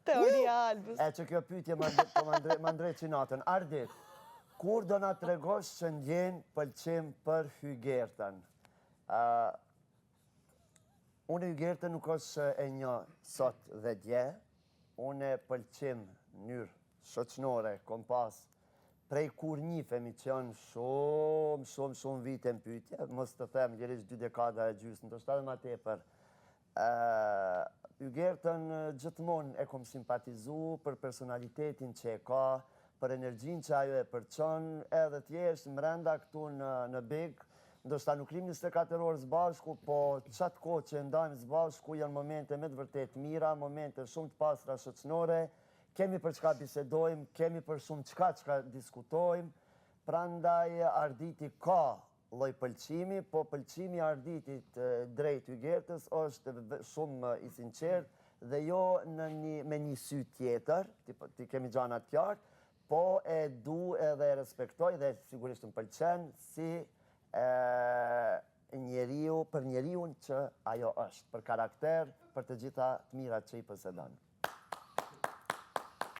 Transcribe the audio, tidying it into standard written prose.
Teoria Albës. E që kjo pyetje më ndrej qinatën. Ardit, kur do nga të regosh që ndjen pëlqim për Hygertën? Unë Hygertën nuk është e një sot dhe dje. Unë pëlqim njërë shoqnore, kompas, prej kur njifemi që janë shumë vite në pytje, mos të them, gjerisht 2 dekada e gjysë, në të shtatë ma tepër. Hygertën gjithmonë e kom simpatizu për personalitetin që e ka, për energjin që ajo e përçon, edhe t'jesht mrenda këtu në Big, ndoshta nuk lim 24 orë zbashku, po qatë kohë që ndajmë zbashku janë momente me të vërtet mira, momente shumë të pasra shoqnore, kemi për çka bisedojmë, kemi për shumë çka diskutojmë, prandaj Arditi ka lloj pëlqimi, po pëlqimi Arditit drejt Hygertës është shumë i sinqertë dhe jo me një sy tjetër, ti kemi gjanat qartë, po e du edhe e respektoj dhe sigurisht më pëlqen si njeriu, për njeriun që ajo është, për karakter, për të gjitha të mirat që i posedon.